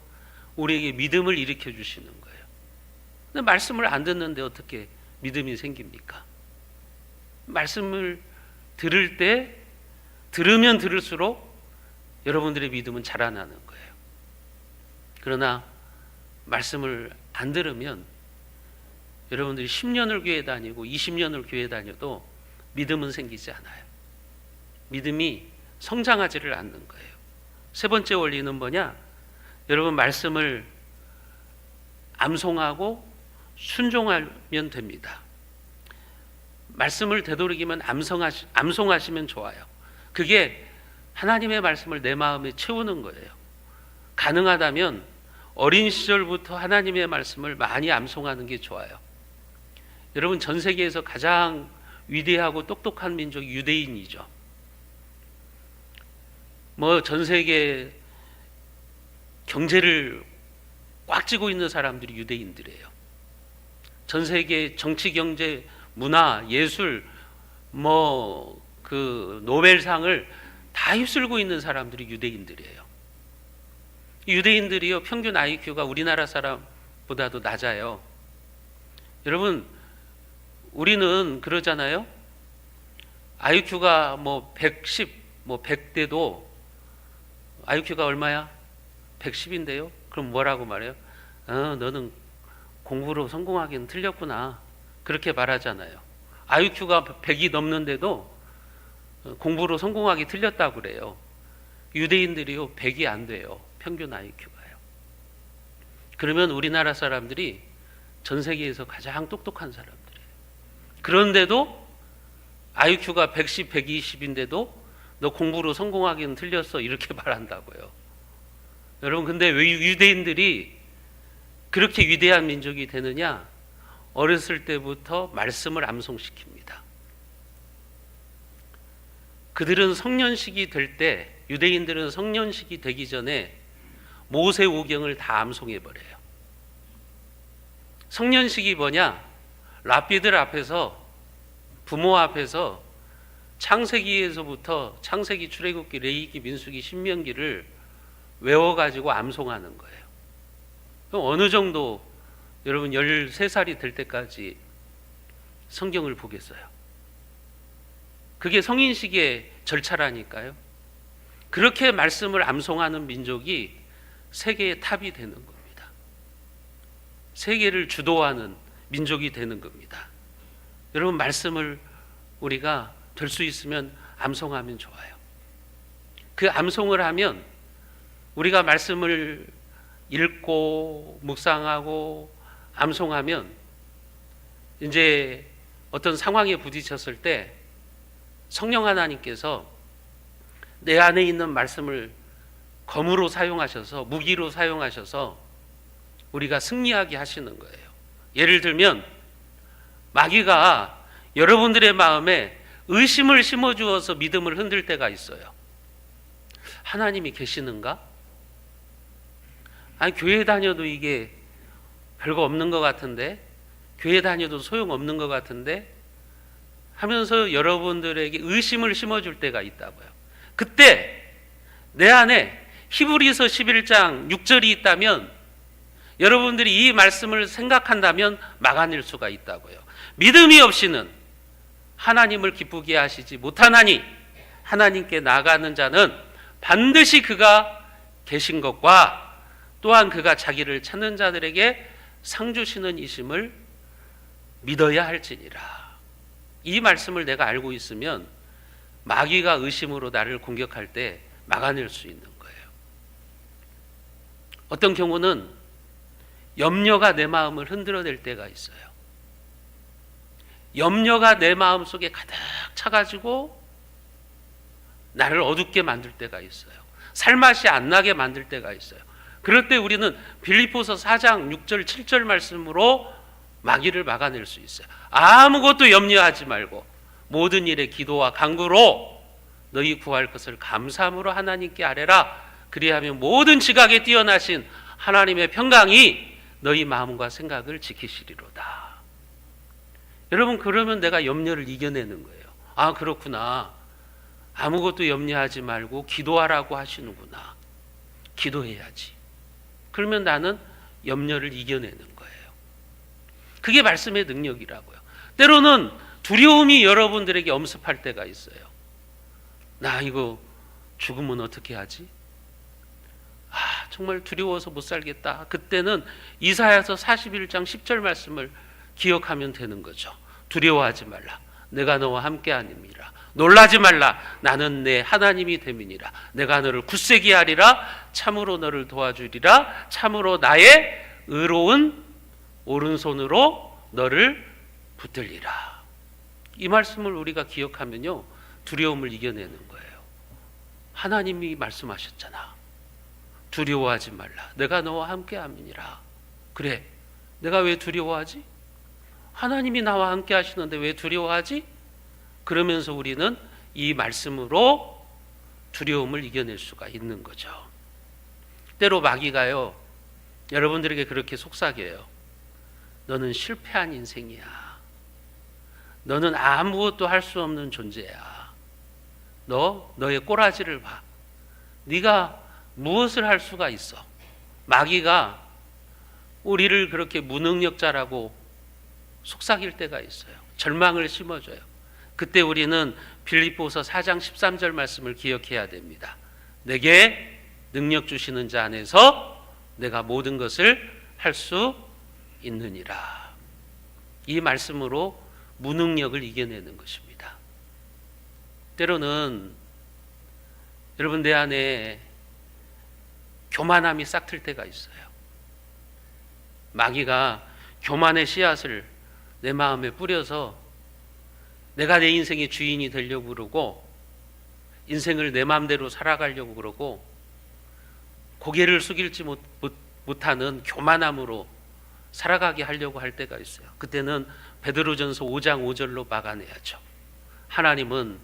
우리에게 믿음을 일으켜 주시는 거예요. 근데 말씀을 안 듣는데 어떻게 믿음이 생깁니까? 말씀을 들을 때 들으면 들을수록 여러분들의 믿음은 자라나는 거예요. 그러나 말씀을 안 들으면 여러분들이 10년을 교회 다니고 20년을 교회 다녀도 믿음은 생기지 않아요. 믿음이 성장하지를 않는 거예요. 세 번째 원리는 뭐냐? 여러분, 말씀을 암송하고 순종하면 됩니다. 말씀을 되도록이면 암송하시면 좋아요. 그게 하나님의 말씀을 내 마음에 채우는 거예요. 가능하다면 어린 시절부터 하나님의 말씀을 많이 암송하는 게 좋아요. 여러분, 전 세계에서 가장 위대하고 똑똑한 민족이 유대인이죠. 전 세계 경제를 꽉 쥐고 있는 사람들이 유대인들이에요. 전 세계 정치, 경제, 문화, 예술, 노벨상을 다 휩쓸고 있는 사람들이 유대인들이에요. 유대인들이요, 평균 IQ가 우리나라 사람보다도 낮아요. 여러분, 우리는 그러잖아요. IQ가 110, 100대도 IQ가 얼마야? 110인데요. 그럼 뭐라고 말해요? 너는 공부로 성공하기는 틀렸구나. 그렇게 말하잖아요. IQ가 100이 넘는데도 공부로 성공하기 틀렸다고 그래요. 유대인들이요, 100이 안 돼요. 평균 IQ가요. 그러면 우리나라 사람들이 전 세계에서 가장 똑똑한 사람들이에요. 그런데도 IQ가 110, 120인데도 너 공부로 성공하기는 틀렸어. 이렇게 말한다고요. 여러분, 근데 왜 유대인들이 그렇게 위대한 민족이 되느냐? 어렸을 때부터 말씀을 암송시킵니다. 그들은 성년식이 될 때, 유대인들은 성년식이 되기 전에 모세오경을 다 암송해버려요. 성년식이 뭐냐? 랍비들 앞에서, 부모 앞에서 창세기에서부터 창세기, 출애굽기, 레위기, 민수기, 신명기를 외워가지고 암송하는 거예요. 그럼 어느 정도 여러분 13살이 될 때까지 성경을 보겠어요? 그게 성인식의 절차라니까요. 그렇게 말씀을 암송하는 민족이 세계의 탑이 되는 겁니다. 세계를 주도하는 민족이 되는 겁니다. 여러분, 말씀을 우리가 될 수 있으면 암송하면 좋아요. 그 암송을 하면 우리가 말씀을 읽고 묵상하고 암송하면 이제 어떤 상황에 부딪혔을 때 성령 하나님께서 내 안에 있는 말씀을 검으로 사용하셔서, 무기로 사용하셔서 우리가 승리하게 하시는 거예요. 예를 들면 마귀가 여러분들의 마음에 의심을 심어주어서 믿음을 흔들 때가 있어요. 하나님이 계시는가? 아니, 교회 다녀도 이게 별거 없는 것 같은데, 교회 다녀도 소용없는 것 같은데 하면서 여러분들에게 의심을 심어줄 때가 있다고요. 그때 내 안에 히브리서 11장 6절이 있다면, 여러분들이 이 말씀을 생각한다면 막아낼 수가 있다고요. 믿음이 없이는 하나님을 기쁘게 하시지 못하나니 하나님께 나아가는 자는 반드시 그가 계신 것과 또한 그가 자기를 찾는 자들에게 상 주시는 이심을 믿어야 할지니라. 이 말씀을 내가 알고 있으면 마귀가 의심으로 나를 공격할 때 막아낼 수 있는 거예요. 어떤 경우는 염려가 내 마음을 흔들어낼 때가 있어요. 염려가 내 마음 속에 가득 차가지고 나를 어둡게 만들 때가 있어요. 살맛이 안 나게 만들 때가 있어요. 그럴 때 우리는 빌립보서 4장 6절 7절 말씀으로 마귀를 막아낼 수 있어요. 아무것도 염려하지 말고 모든 일에 기도와 간구로 너희 구할 것을 감사함으로 하나님께 아뢰라. 그리하면 모든 지각에 뛰어나신 하나님의 평강이 너희 마음과 생각을 지키시리로다. 여러분, 그러면 내가 염려를 이겨내는 거예요. 아, 그렇구나. 아무것도 염려하지 말고 기도하라고 하시는구나. 기도해야지. 그러면 나는 염려를 이겨내는 거예요. 그게 말씀의 능력이라고요. 때로는 두려움이 여러분들에게 엄습할 때가 있어요. 나 이거 죽으면 어떻게 하지? 정말 두려워서 못 살겠다. 그때는 이사야서 41장 10절 말씀을 기억하면 되는 거죠. 두려워하지 말라. 내가 너와 함께 하님이라. 놀라지 말라. 나는 내 하나님이 됨이니라. 내가 너를 굳세게 하리라. 참으로 너를 도와주리라. 참으로 나의 의로운 오른손으로 너를 붙들리라. 이 말씀을 우리가 기억하면요, 두려움을 이겨내는 거예요. 하나님이 말씀하셨잖아. 두려워하지 말라. 내가 너와 함께 함이니라. 그래, 내가 왜 두려워하지? 하나님이 나와 함께 하시는데 왜 두려워하지? 그러면서 우리는 이 말씀으로 두려움을 이겨낼 수가 있는 거죠. 때로 마귀가요, 여러분들에게 그렇게 속삭여요. 너는 실패한 인생이야. 너는 아무것도 할 수 없는 존재야. 너의 꼬라지를 봐. 네가 무엇을 할 수가 있어? 마귀가 우리를 그렇게 무능력자라고 속삭일 때가 있어요. 절망을 심어줘요. 그때 우리는 빌립보서 4장 13절 말씀을 기억해야 됩니다. 내게 능력 주시는 자 안에서 내가 모든 것을 할 수 있느니라. 이 말씀으로 무능력을 이겨내는 것입니다. 때로는 여러분, 내 안에 교만함이 싹틀 때가 있어요. 마귀가 교만의 씨앗을 내 마음에 뿌려서 내가 내 인생의 주인이 되려고 그러고 인생을 내 마음대로 살아가려고 그러고 고개를 숙일지 못하는 교만함으로 살아가게 하려고 할 때가 있어요. 그때는 베드로전서 5장 5절로 막아내야죠. 하나님은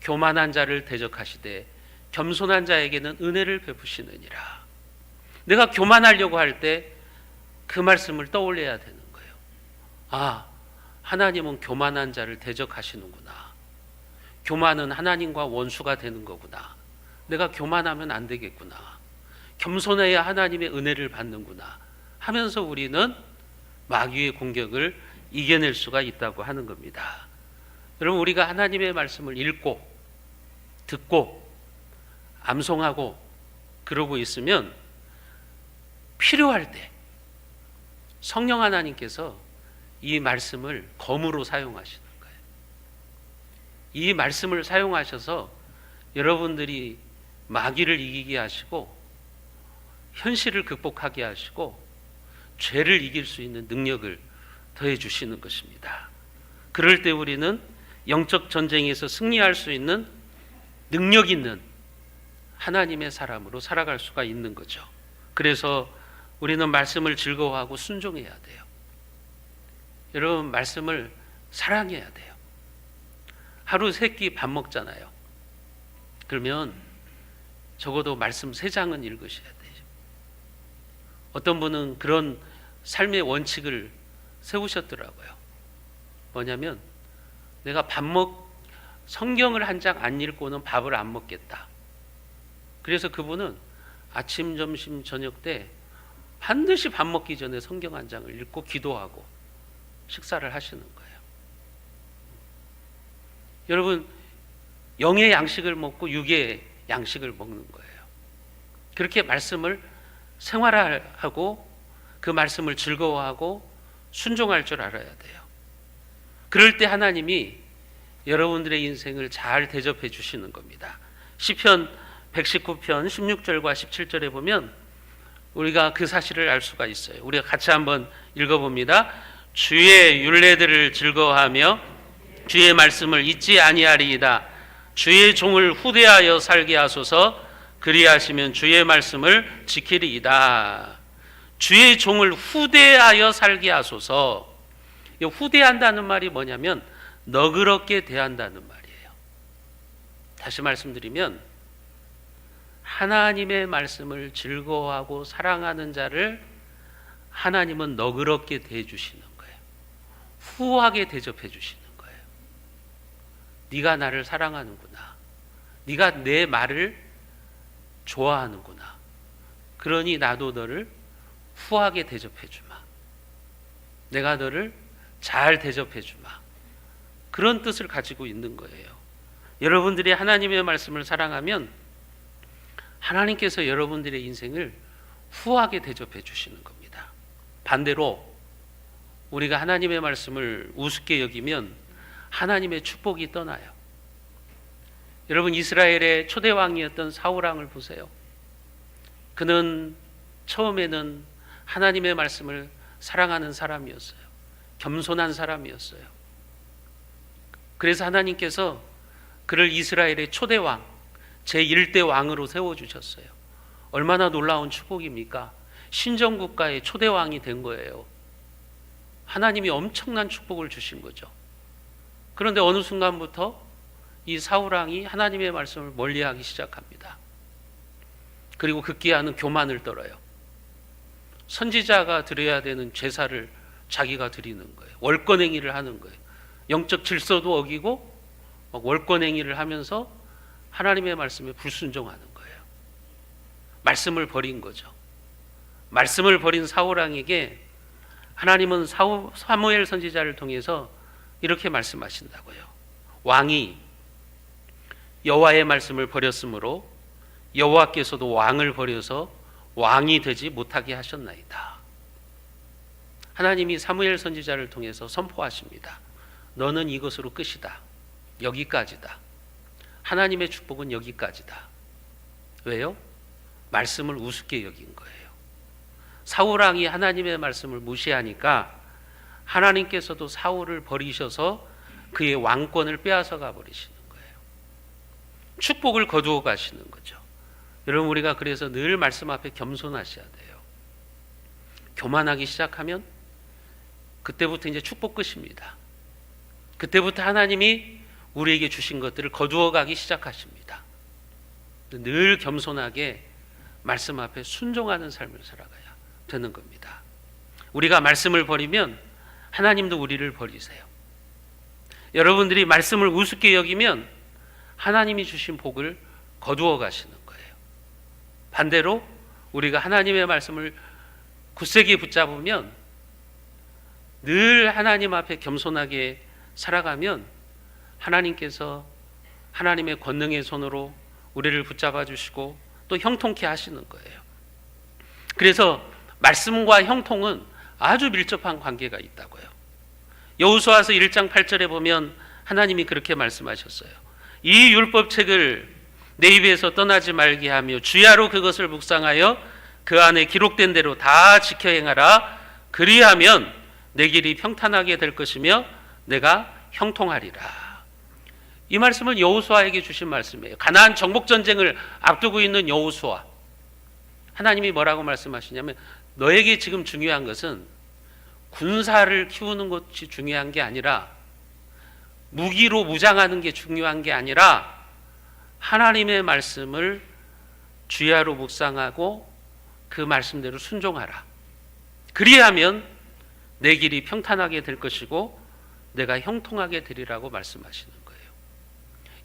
교만한 자를 대적하시되 겸손한 자에게는 은혜를 베푸시느니라. 내가 교만하려고 할 때 그 말씀을 떠올려야 되는 거예요. 아, 하나님은 교만한 자를 대적하시는구나. 교만은 하나님과 원수가 되는 거구나. 내가 교만하면 안 되겠구나. 겸손해야 하나님의 은혜를 받는구나 하면서 우리는 마귀의 공격을 이겨낼 수가 있다고 하는 겁니다. 여러분, 우리가 하나님의 말씀을 읽고 듣고 암송하고 그러고 있으면 필요할 때 성령 하나님께서 이 말씀을 검으로 사용하시는 거예요. 이 말씀을 사용하셔서 여러분들이 마귀를 이기게 하시고 현실을 극복하게 하시고 죄를 이길 수 있는 능력을 더해 주시는 것입니다. 그럴 때 우리는 영적 전쟁에서 승리할 수 있는 능력 있는 하나님의 사람으로 살아갈 수가 있는 거죠. 그래서 우리는 말씀을 즐거워하고 순종해야 돼요. 여러분, 말씀을 사랑해야 돼요. 하루 3끼 밥 먹잖아요. 그러면 적어도 말씀 3장은 읽으셔야 돼요. 어떤 분은 그런 삶의 원칙을 세우셨더라고요. 뭐냐면 내가 성경을 한 장 안 읽고는 밥을 안 먹겠다. 그래서 그분은 아침, 점심, 저녁 때 반드시 밥 먹기 전에 성경 한 장을 읽고 기도하고 식사를 하시는 거예요. 여러분, 영의 양식을 먹고 육의 양식을 먹는 거예요. 그렇게 말씀을 생활하고 그 말씀을 즐거워하고 순종할 줄 알아야 돼요. 그럴 때 하나님이 여러분들의 인생을 잘 대접해 주시는 겁니다. 시편 119편 16절과 17절에 보면 우리가 그 사실을 알 수가 있어요. 우리가 같이 한번 읽어봅니다. 주의 율례들을 즐거워하며 주의 말씀을 잊지 아니하리이다. 주의 종을 후대하여 살게 하소서. 그리하시면 주의 말씀을 지키리이다. 주의 종을 후대하여 살게 하소서. 이 후대한다는 말이 뭐냐면 너그럽게 대한다는 말이에요. 다시 말씀드리면 하나님의 말씀을 즐거워하고 사랑하는 자를 하나님은 너그럽게 대해주시는 거예요. 후하게 대접해 주시는 거예요. 네가 나를 사랑하는구나. 네가 내 말을 좋아하는구나. 그러니 나도 너를 후하게 대접해 주마. 내가 너를 잘 대접해 주마. 그런 뜻을 가지고 있는 거예요. 여러분들이 하나님의 말씀을 사랑하면 하나님께서 여러분들의 인생을 후하게 대접해 주시는 겁니다. 반대로 우리가 하나님의 말씀을 우습게 여기면 하나님의 축복이 떠나요. 여러분, 이스라엘의 초대 왕이었던 사울 왕을 보세요. 그는 처음에는 하나님의 말씀을 사랑하는 사람이었어요. 겸손한 사람이었어요. 그래서 하나님께서 그를 이스라엘의 초대 왕, 제1대 왕으로 세워주셨어요. 얼마나 놀라운 축복입니까? 신정국가의 초대 왕이 된 거예요. 하나님이 엄청난 축복을 주신 거죠. 그런데 어느 순간부터 이 사울 왕이 하나님의 말씀을 멀리하기 시작합니다. 그리고 급기야는 교만을 떨어요. 선지자가 드려야 되는 제사를 자기가 드리는 거예요. 월권행위를 하는 거예요. 영적 질서도 어기고 월권행위를 하면서 하나님의 말씀에 불순종하는 거예요. 말씀을 버린 거죠. 말씀을 버린 사울 왕에게 하나님은 사무엘 선지자를 통해서 이렇게 말씀하신다고요. 왕이 여호와의 말씀을 버렸으므로 여호와께서도 왕을 버려서 왕이 되지 못하게 하셨나이다. 하나님이 사무엘 선지자를 통해서 선포하십니다. 너는 이것으로 끝이다. 여기까지다. 하나님의 축복은 여기까지다. 왜요? 말씀을 우습게 여긴 거예요. 사울 왕이 하나님의 말씀을 무시하니까 하나님께서도 사울을 버리셔서 그의 왕권을 빼앗아가 버리시는 거예요. 축복을 거두어 가시는 거죠. 여러분, 우리가 그래서 늘 말씀 앞에 겸손하셔야 돼요. 교만하기 시작하면 그때부터 이제 축복 끝입니다. 그때부터 하나님이 우리에게 주신 것들을 거두어 가기 시작하십니다. 늘 겸손하게 말씀 앞에 순종하는 삶을 살아가야 되는 겁니다. 우리가 말씀을 버리면 하나님도 우리를 버리세요. 여러분들이 말씀을 우습게 여기면 하나님이 주신 복을 거두어 가시는 거예요. 반대로 우리가 하나님의 말씀을 굳세게 붙잡으면, 늘 하나님 앞에 겸손하게 살아가면 하나님께서 하나님의 권능의 손으로 우리를 붙잡아 주시고 또 형통케 하시는 거예요. 그래서 말씀과 형통은 아주 밀접한 관계가 있다고요. 여호수아서 1장 8절에 보면 하나님이 그렇게 말씀하셨어요. 이 율법책을 내 입에서 떠나지 말게 하며 주야로 그것을 묵상하여 그 안에 기록된 대로 다 지켜 행하라. 그리하면 내 길이 평탄하게 될 것이며 내가 형통하리라. 이 말씀을 여호수아에게 주신 말씀이에요. 가나안 정복 전쟁을 앞두고 있는 여호수아, 하나님이 뭐라고 말씀하시냐면, 너에게 지금 중요한 것은 군사를 키우는 것이 중요한 게 아니라, 무기로 무장하는 게 중요한 게 아니라, 하나님의 말씀을 주야로 묵상하고 그 말씀대로 순종하라. 그리하면 내 길이 평탄하게 될 것이고 내가 형통하게 되리라고 말씀하시는 거예요.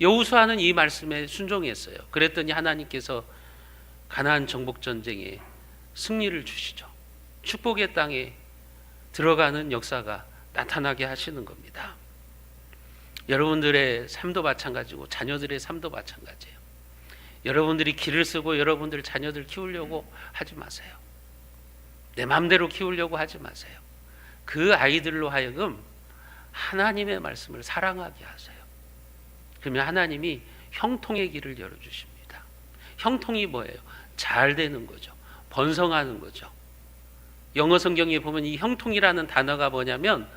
여호수아는 이 말씀에 순종했어요. 그랬더니 하나님께서 가나안 정복 전쟁에 승리를 주시죠. 축복의 땅에 들어가는 역사가 나타나게 하시는 겁니다. 여러분들의 삶도 마찬가지고 자녀들의 삶도 마찬가지예요. 여러분들이 길을 쓰고 여러분들 자녀들 키우려고 하지 마세요. 내 마음대로 키우려고 하지 마세요. 그 아이들로 하여금 하나님의 말씀을 사랑하게 하세요. 그러면 하나님이 형통의 길을 열어주십니다. 형통이 뭐예요? 잘 되는 거죠. 번성하는 거죠. 영어 성경에 보면 이 형통이라는 단어가 뭐냐면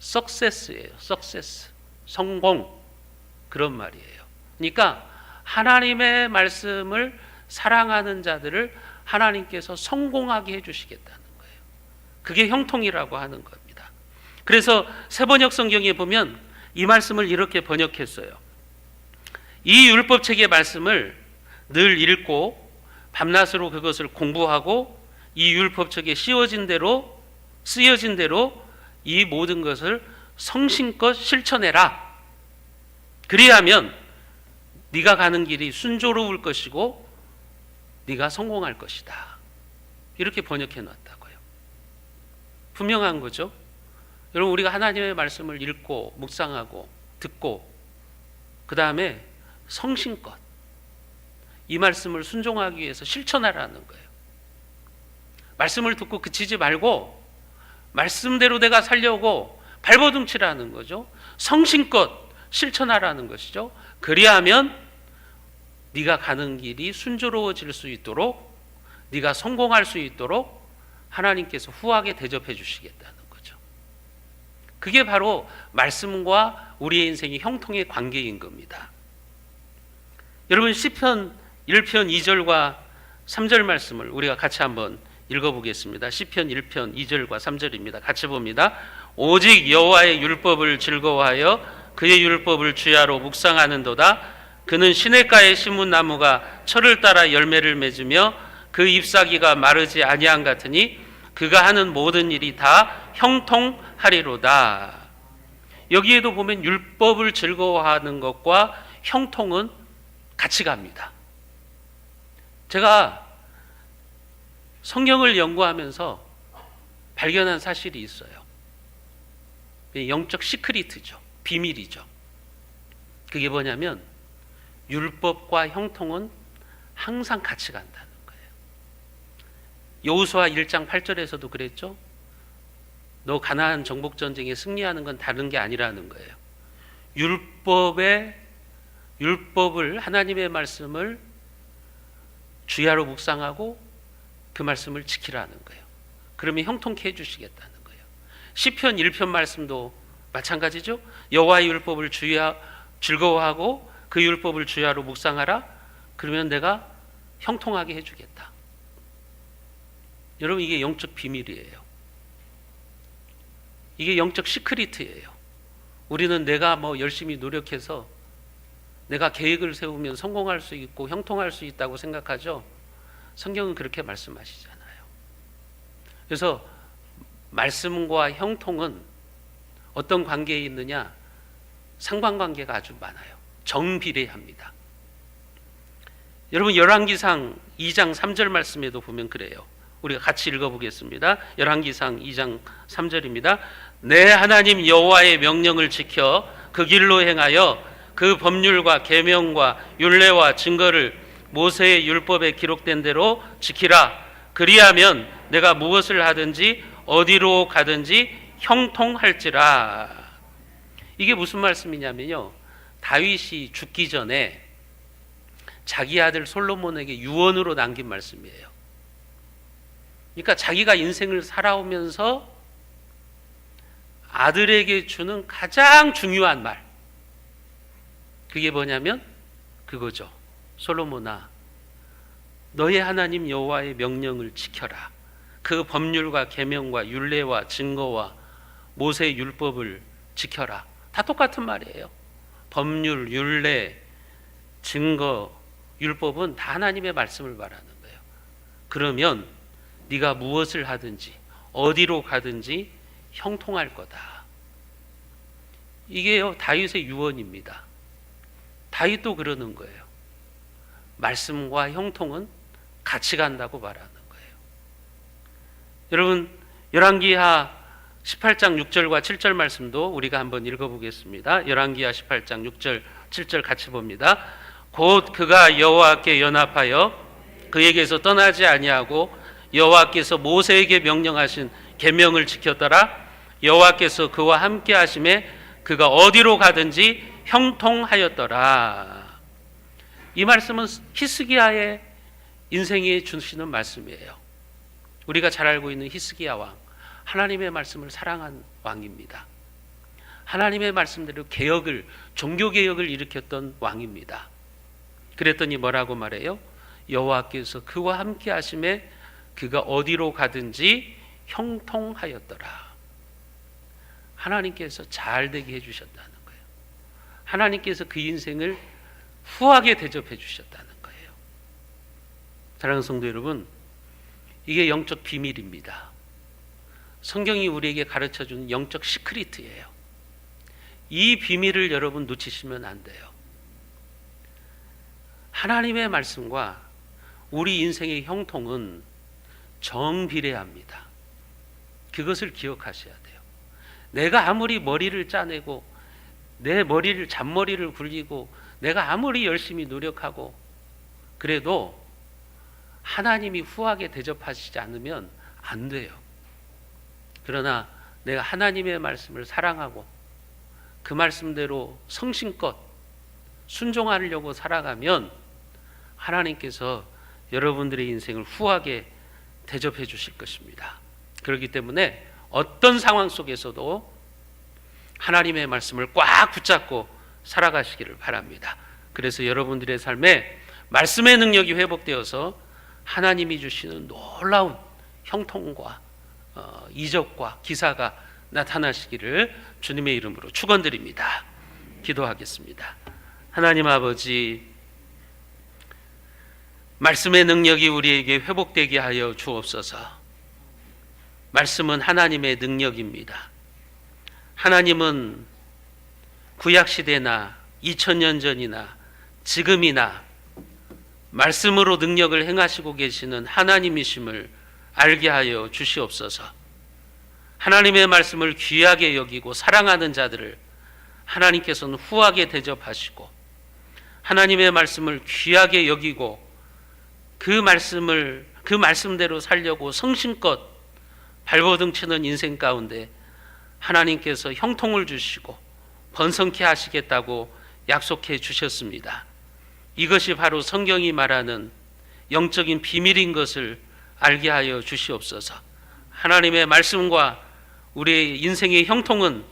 success예요. success. 성공. 그런 말이에요. 그러니까 하나님의 말씀을 사랑하는 자들을 하나님께서 성공하게 해주시겠다는 거예요. 그게 형통이라고 하는 겁니다. 그래서 새번역 성경에 보면 이 말씀을 이렇게 번역했어요. 이 율법책의 말씀을 늘 읽고 밤낮으로 그것을 공부하고 이 율법책에 쓰여진 대로 이 모든 것을 성심껏 실천해라. 그리하면 네가 가는 길이 순조로울 것이고 네가 성공할 것이다. 이렇게 번역해 놨다고요. 분명한 거죠. 여러분, 우리가 하나님의 말씀을 읽고 묵상하고 듣고 그 다음에 성심껏 이 말씀을 순종하기 위해서 실천하라는 거예요. 말씀을 듣고 그치지 말고 말씀대로 내가 살려고 발버둥치라는 거죠. 성심껏 실천하라는 것이죠. 그리하면 네가 가는 길이 순조로워질 수 있도록, 네가 성공할 수 있도록 하나님께서 후하게 대접해 주시겠다는 거죠. 그게 바로 말씀과 우리의 인생의 형통의 관계인 겁니다. 여러분, 시편 1편 2절과 3절 말씀을 우리가 같이 한번 읽어보겠습니다. 시편 1편 2절과 3절입니다. 같이 봅니다. 오직 여호와의 율법을 즐거워하여 그의 율법을 주야로 묵상하는도다. 그는 시냇가에 심은 나무가 철을 따라 열매를 맺으며 그 잎사귀가 마르지 아니함 같으니 그가 하는 모든 일이 다 형통하리로다. 여기에도 보면 율법을 즐거워하는 것과 형통은 같이 갑니다. 제가 성경을 연구하면서 발견한 사실이 있어요. 영적 시크릿이죠. 비밀이죠. 그게 뭐냐면 율법과 형통은 항상 같이 간다는 거예요. 여호수아 1장 8절에서도 그랬죠. 너 가나안 정복 전쟁에 승리하는 건 다른 게 아니라는 거예요. 율법을 하나님의 말씀을 주야로 묵상하고 그 말씀을 지키라는 거예요. 그러면 형통케 해주시겠다는 거예요. 시편 1편 말씀도 마찬가지죠. 여호와의 율법을 즐거워하고 그 율법을 주야로 묵상하라. 그러면 내가 형통하게 해주겠다. 여러분, 이게 영적 비밀이에요. 이게 영적 시크릿이에요. 우리는 내가 열심히 노력해서 내가 계획을 세우면 성공할 수 있고 형통할 수 있다고 생각하죠. 성경은 그렇게 말씀하시잖아요. 그래서 말씀과 형통은 어떤 관계에 있느냐? 상관관계가 아주 많아요. 정비례합니다. 여러분, 열왕기상 2장 3절 말씀에도 보면 그래요. 우리가 같이 읽어보겠습니다. 열왕기상 2장 3절입니다. 내 하나님 여호와의 명령을 지켜 그 길로 행하여 그 법률과 계명과 율례와 증거를 모세의 율법에 기록된 대로 지키라. 그리하면 내가 무엇을 하든지 어디로 가든지 형통할지라. 이게 무슨 말씀이냐면요, 다윗이 죽기 전에 자기 아들 솔로몬에게 유언으로 남긴 말씀이에요. 그러니까 자기가 인생을 살아오면서 아들에게 주는 가장 중요한 말, 그게 뭐냐면 그거죠. 솔로몬아, 너의 하나님 여호와의 명령을 지켜라. 그 법률과 계명과 율례와 증거와 모세의 율법을 지켜라. 다 똑같은 말이에요. 법률, 율례, 증거, 율법은 다 하나님의 말씀을 말하는 거예요. 그러면 네가 무엇을 하든지 어디로 가든지 형통할 거다. 이게요, 다윗의 유언입니다. 다윗도 그러는 거예요. 말씀과 형통은 같이 간다고 말하는 거예요. 여러분, 열왕기하 18장 6절과 7절 말씀도 우리가 한번 읽어보겠습니다. 열왕기하 18장 6절 7절 같이 봅니다. 곧 그가 여호와께 연합하여 그에게서 떠나지 아니하고 여호와께서 모세에게 명령하신 계명을 지켰더라. 여호와께서 그와 함께 하심에 그가 어디로 가든지 형통하였더라. 이 말씀은 히스기야의 인생에 주시는 말씀이에요. 우리가 잘 알고 있는 히스기야 왕, 하나님의 말씀을 사랑한 왕입니다. 하나님의 말씀대로 종교개혁을 일으켰던 왕입니다. 그랬더니 뭐라고 말해요? 여호와께서 그와 함께 하심에 그가 어디로 가든지 형통하였더라. 하나님께서 잘 되게 해주셨다는 거예요. 하나님께서 그 인생을 후하게 대접해 주셨다는 거예요. 사랑하는 성도 여러분, 이게 영적 비밀입니다. 성경이 우리에게 가르쳐주는 영적 시크릿이에요. 이 비밀을 여러분 놓치시면 안 돼요. 하나님의 말씀과 우리 인생의 형통은 정비례합니다. 그것을 기억하셔야 돼요. 내가 아무리 머리를 짜내고 내 잔머리를 굴리고 내가 아무리 열심히 노력하고 그래도 하나님이 후하게 대접하시지 않으면 안 돼요. 그러나 내가 하나님의 말씀을 사랑하고 그 말씀대로 성심껏 순종하려고 살아가면 하나님께서 여러분들의 인생을 후하게 대접해 주실 것입니다. 그렇기 때문에 어떤 상황 속에서도 하나님의 말씀을 꽉 붙잡고 살아가시기를 바랍니다. 그래서 여러분들의 삶에 말씀의 능력이 회복되어서 하나님이 주시는 놀라운 형통과 이적과 기사가 나타나시기를 주님의 이름으로 축원드립니다. 기도하겠습니다. 하나님 아버지, 말씀의 능력이 우리에게 회복되게 하여 주옵소서. 말씀은 하나님의 능력입니다. 하나님은 구약시대나 2000년 전이나 지금이나 말씀으로 능력을 행하시고 계시는 하나님이심을 알게 하여 주시옵소서. 하나님의 말씀을 귀하게 여기고 사랑하는 자들을 하나님께서는 후하게 대접하시고, 하나님의 말씀을 귀하게 여기고 그 말씀대로 살려고 성심껏 발버둥치는 인생 가운데 하나님께서 형통을 주시고 번성케 하시겠다고 약속해 주셨습니다. 이것이 바로 성경이 말하는 영적인 비밀인 것을 알게 하여 주시옵소서. 하나님의 말씀과 우리의 인생의 형통은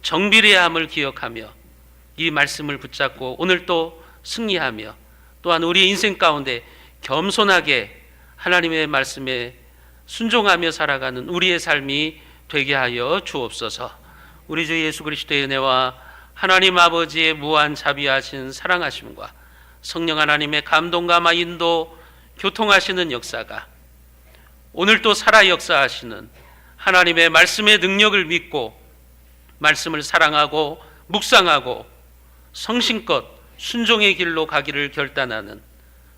정비례 함을 기억하며 이 말씀을 붙잡고 오늘 또 승리하며, 또한 우리의 인생 가운데 겸손하게 하나님의 말씀에 순종하며 살아가는 우리의 삶이 되게 하여 주옵소서. 우리 주 예수 그리스도의 은혜와 하나님 아버지의 무한 자비하신 사랑하심과 성령 하나님의 감동과 인도 교통하시는 역사가 오늘 또 살아 역사하시는 하나님의 말씀의 능력을 믿고 말씀을 사랑하고 묵상하고 성심껏 순종의 길로 가기를 결단하는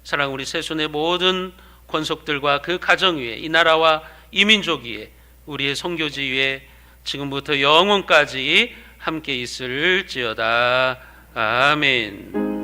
사랑 우리 세손의 모든 권속들과 그 가정 위에, 이 나라와 이 민족 위에, 우리의 선교지 위에 지금부터 영원까지 함께 있을지어다. 아멘.